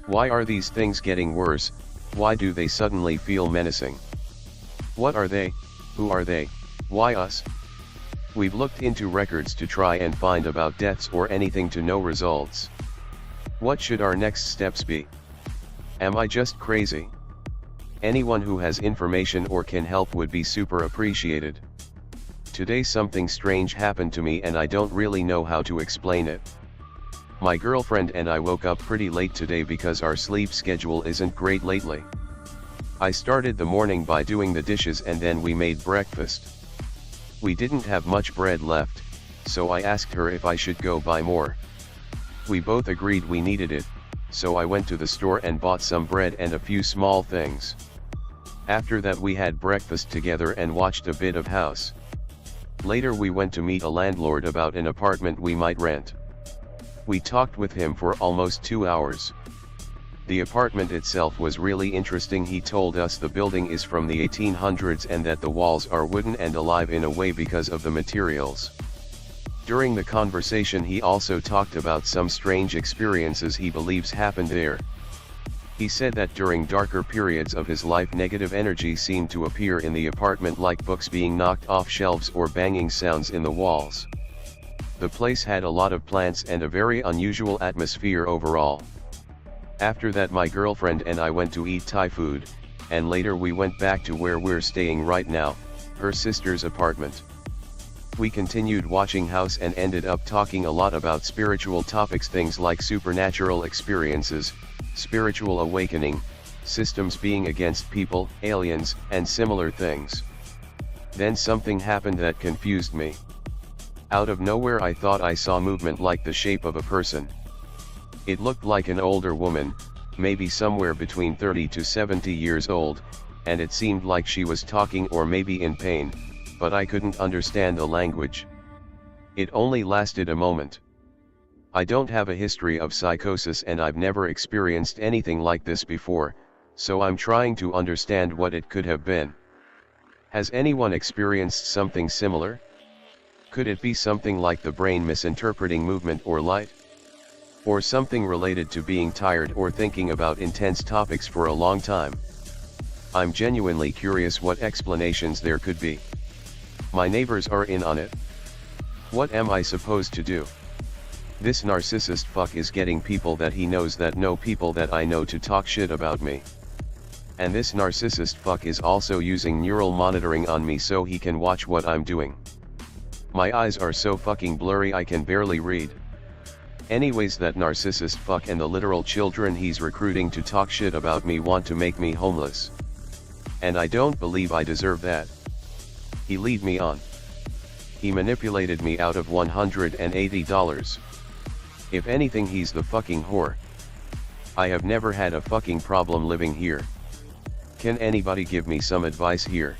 Why are these things getting worse? Why do they suddenly feel menacing? What are they? Who are they? Why us? We've looked into records to try and find about deaths or anything, to no results. What should our next steps be? Am I just crazy? Anyone who has information or can help would be super appreciated. Today something strange happened to me and I don't really know how to explain it. My girlfriend and I woke up pretty late today because our sleep schedule isn't great lately. I started the morning by doing the dishes and then we made breakfast. We didn't have much bread left, so I asked her if I should go buy more. We both agreed we needed it, so I went to the store and bought some bread and a few small things. After that we had breakfast together and watched a bit of house. Later we went to meet a landlord about an apartment we might rent. We talked with him for almost 2 hours. The apartment itself was really interesting. He told us the building is from the 1800s and that the walls are wooden and alive in a way because of the materials. During the conversation he also talked about some strange experiences he believes happened there. He said that during darker periods of his life negative energy seemed to appear in the apartment, like books being knocked off shelves or banging sounds in the walls. The place had a lot of plants and a very unusual atmosphere overall. After that my girlfriend and I went to eat Thai food, and later we went back to where we're staying right now, her sister's apartment. We continued watching house and ended up talking a lot about spiritual topics, things like supernatural experiences, spiritual awakening, systems being against people, aliens, and similar things. Then something happened that confused me. Out of nowhere I thought I saw movement like the shape of a person. It looked like an older woman, maybe somewhere between 30 to 70 years old, and it seemed like she was talking or maybe in pain, but I couldn't understand the language. It only lasted a moment. I don't have a history of psychosis and I've never experienced anything like this before, so I'm trying to understand what it could have been. Has anyone experienced something similar? Could it be something like the brain misinterpreting movement or light? Or something related to being tired or thinking about intense topics for a long time? I'm genuinely curious what explanations there could be. My neighbors are in on it. What am I supposed to do? This narcissist fuck is getting people that he knows that know people that I know to talk shit about me. And this narcissist fuck is also using neural monitoring on me so he can watch what I'm doing. My eyes are so fucking blurry I can barely read. Anyways, that narcissist fuck and the literal children he's recruiting to talk shit about me want to make me homeless. And I don't believe I deserve that. He lead me on. He manipulated me out of $180. If anything, he's the fucking whore. I have never had a fucking problem living here. Can anybody give me some advice here?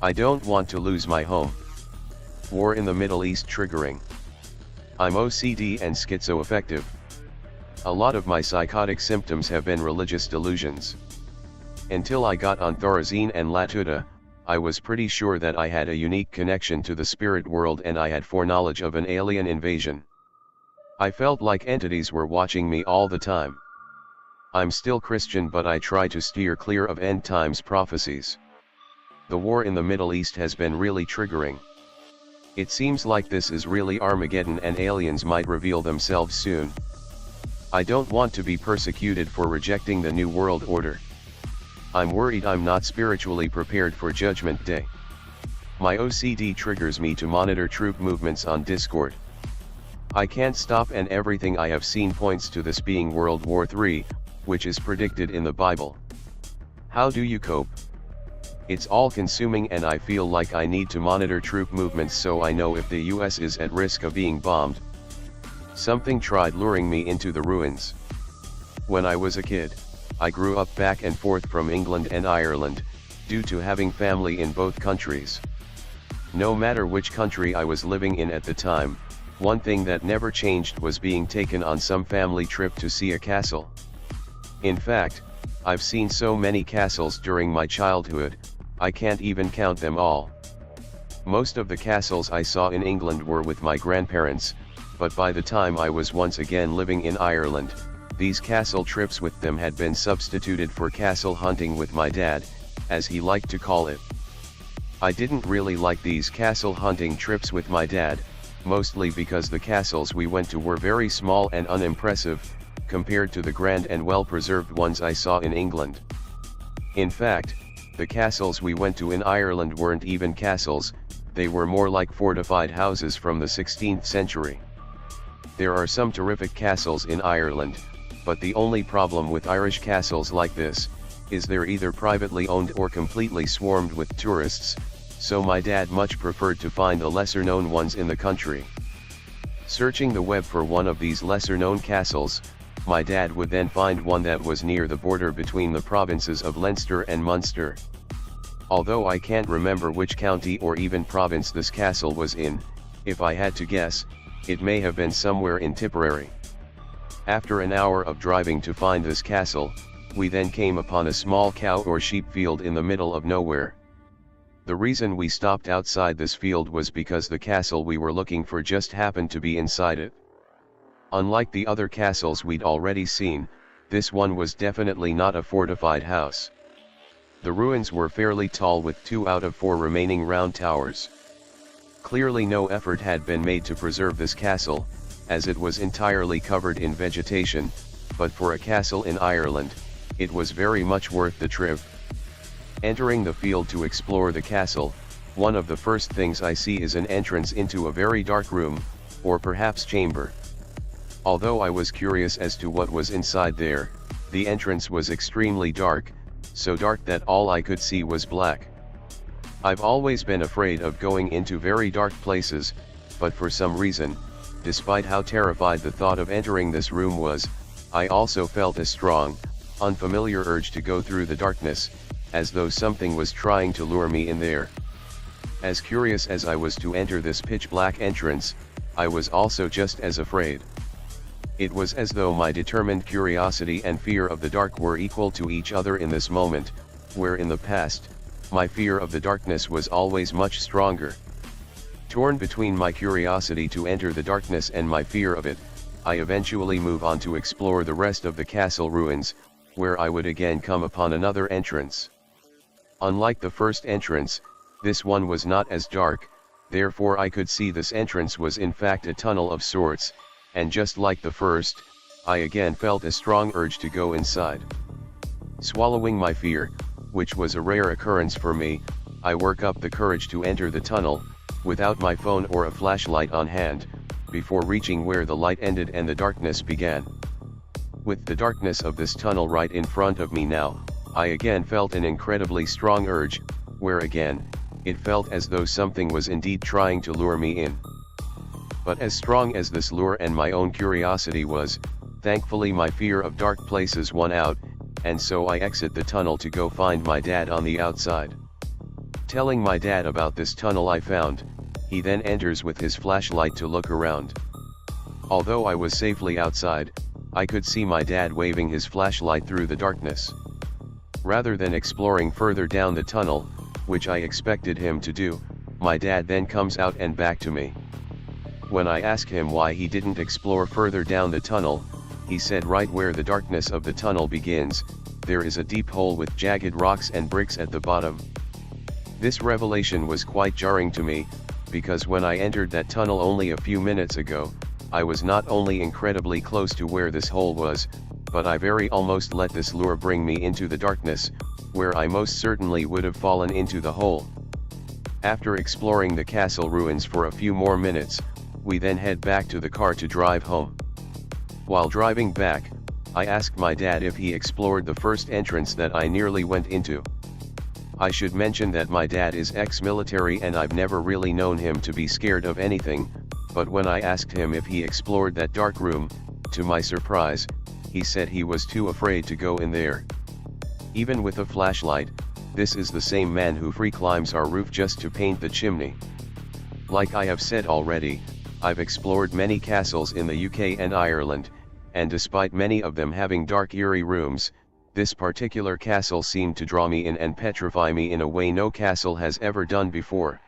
I don't want to lose my home. War in the Middle East triggering. I'm OCD and schizoaffective. A lot of my psychotic symptoms have been religious delusions. Until I got on Thorazine and Latuda, I was pretty sure that I had a unique connection to the spirit world and I had foreknowledge of an alien invasion. I felt like entities were watching me all the time. I'm still Christian, but I try to steer clear of end times prophecies. The war in the Middle East has been really triggering. It seems like this is really Armageddon and aliens might reveal themselves soon. I don't want to be persecuted for rejecting the New World Order. I'm worried I'm not spiritually prepared for Judgment Day. My OCD triggers me to monitor troop movements on Discord. I can't stop, and everything I have seen points to this being World War III, which is predicted in the Bible. How do you cope? It's all consuming and I feel like I need to monitor troop movements so I know if the US is at risk of being bombed. Something tried luring me into the ruins. When I was a kid, I grew up back and forth from England and Ireland, due to having family in both countries. No matter which country I was living in at the time, one thing that never changed was being taken on some family trip to see a castle. In fact, I've seen so many castles during my childhood, I can't even count them all. Most of the castles I saw in England were with my grandparents, but by the time I was once again living in Ireland, these castle trips with them had been substituted for castle hunting with my dad, as he liked to call it. I didn't really like these castle hunting trips with my dad, mostly because the castles we went to were very small and unimpressive, compared to the grand and well-preserved ones I saw in England. In fact, the castles we went to in Ireland weren't even castles, they were more like fortified houses from the 16th century. There are some terrific castles in Ireland, but the only problem with Irish castles like this, is they're either privately owned or completely swarmed with tourists, so my dad much preferred to find the lesser-known ones in the country. Searching the web for one of these lesser-known castles, my dad would then find one that was near the border between the provinces of Leinster and Munster. Although I can't remember which county or even province this castle was in, if I had to guess, it may have been somewhere in Tipperary. After an hour of driving to find this castle, we then came upon a small cow or sheep field in the middle of nowhere. The reason we stopped outside this field was because the castle we were looking for just happened to be inside it. Unlike the other castles we'd already seen, this one was definitely not a fortified house. The ruins were fairly tall with 2 out of 4 remaining round towers. Clearly no effort had been made to preserve this castle, as it was entirely covered in vegetation, but for a castle in Ireland, it was very much worth the trip. Entering the field to explore the castle, one of the first things I see is an entrance into a very dark room, or perhaps chamber. Although I was curious as to what was inside there, the entrance was extremely dark, so dark that all I could see was black. I've always been afraid of going into very dark places, but for some reason, despite how terrified the thought of entering this room was, I also felt a strong, unfamiliar urge to go through the darkness, as though something was trying to lure me in there. As curious as I was to enter this pitch-black entrance, I was also just as afraid. It was as though my determined curiosity and fear of the dark were equal to each other in this moment, where in the past, my fear of the darkness was always much stronger. Torn between my curiosity to enter the darkness and my fear of it, I eventually move on to explore the rest of the castle ruins, where I would again come upon another entrance. Unlike the first entrance, this one was not as dark, therefore I could see this entrance was in fact a tunnel of sorts, and just like the first, I again felt a strong urge to go inside. Swallowing my fear, which was a rare occurrence for me, I work up the courage to enter the tunnel, without my phone or a flashlight on hand, before reaching where the light ended and the darkness began. With the darkness of this tunnel right in front of me now, I again felt an incredibly strong urge, where again, it felt as though something was indeed trying to lure me in. But as strong as this lure and my own curiosity was, thankfully my fear of dark places won out, and so I exit the tunnel to go find my dad on the outside. Telling my dad about this tunnel I found, he then enters with his flashlight to look around. Although I was safely outside, I could see my dad waving his flashlight through the darkness. Rather than exploring further down the tunnel, which I expected him to do, my dad then comes out and back to me. When I asked him why he didn't explore further down the tunnel, he said right where the darkness of the tunnel begins, there is a deep hole with jagged rocks and bricks at the bottom. This revelation was quite jarring to me, because when I entered that tunnel only a few minutes ago, I was not only incredibly close to where this hole was, but I very almost let this lure bring me into the darkness, where I most certainly would have fallen into the hole. After exploring the castle ruins for a few more minutes, we then head back to the car to drive home. While driving back, I asked my dad if he explored the first entrance that I nearly went into. I should mention that my dad is ex-military and I've never really known him to be scared of anything, but when I asked him if he explored that dark room, to my surprise, he said he was too afraid to go in there. Even with a flashlight, this is the same man who free climbs our roof just to paint the chimney. Like I have said already, I've explored many castles in the UK and Ireland, and despite many of them having dark eerie rooms, This particular castle seemed to draw me in and petrify me in a way no castle has ever done before.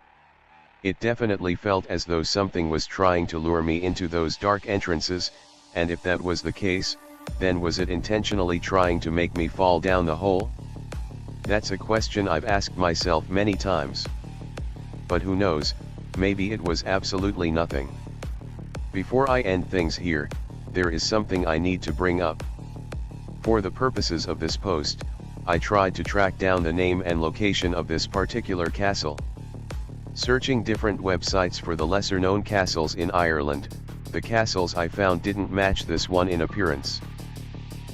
It definitely felt as though something was trying to lure me into those dark entrances, and if that was the case, then was it intentionally trying to make me fall down the hole? That's a question I've asked myself many times. But who knows, maybe it was absolutely nothing. Before I end things here, there is something I need to bring up. For the purposes of this post, I tried to track down the name and location of this particular castle. Searching different websites for the lesser-known castles in Ireland, the castles I found didn't match this one in appearance.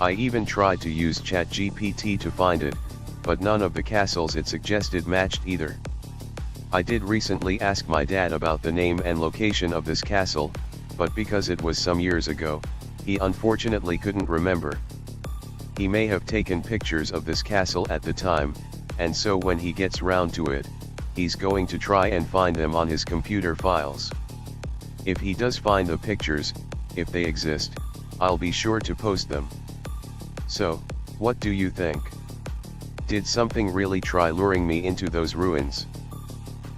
I even tried to use ChatGPT to find it, but none of the castles it suggested matched either. I did recently ask my dad about the name and location of this castle, but because it was some years ago, he unfortunately couldn't remember. He may have taken pictures of this castle at the time, and so when he gets round to it, he's going to try and find them on his computer files. If he does find the pictures, if they exist, I'll be sure to post them. So, what do you think? Did something really try luring me into those ruins?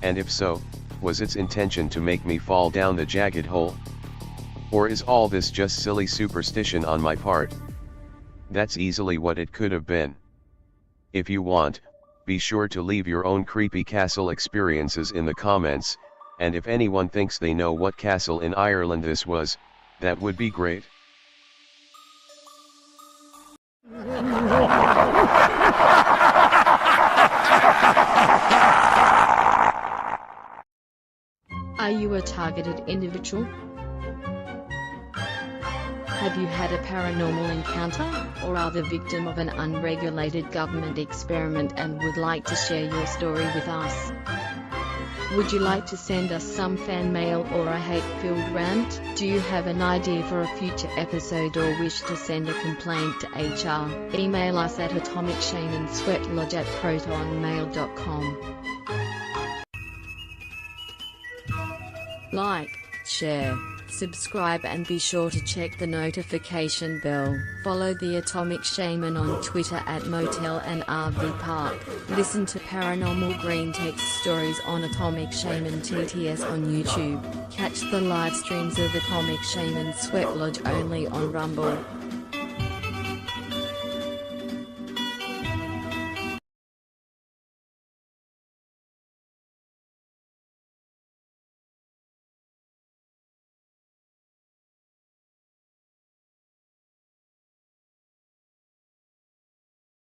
And if so, was its intention to make me fall down the jagged hole? Or is all this just silly superstition on my part? That's easily what it could have been. If you want, be sure to leave your own creepy castle experiences in the comments, and if anyone thinks they know what castle in Ireland this was, that would be great. Are you a targeted individual? Have you had a paranormal encounter, or are the victim of an unregulated government experiment and would like to share your story with us? Would you like to send us some fan mail or a hate-filled rant? Do you have an idea for a future episode or wish to send a complaint to HR? Email us at atomicshamanSweatlodge@protonmail.com. Like, share, subscribe and be sure to check the notification bell. Follow the Atomic Shaman on Twitter at Motel and RV Park. Listen to Paranormal Green Text Stories on Atomic Shaman TTS on YouTube. Catch the live streams of Atomic Shaman Sweat Lodge only on Rumble.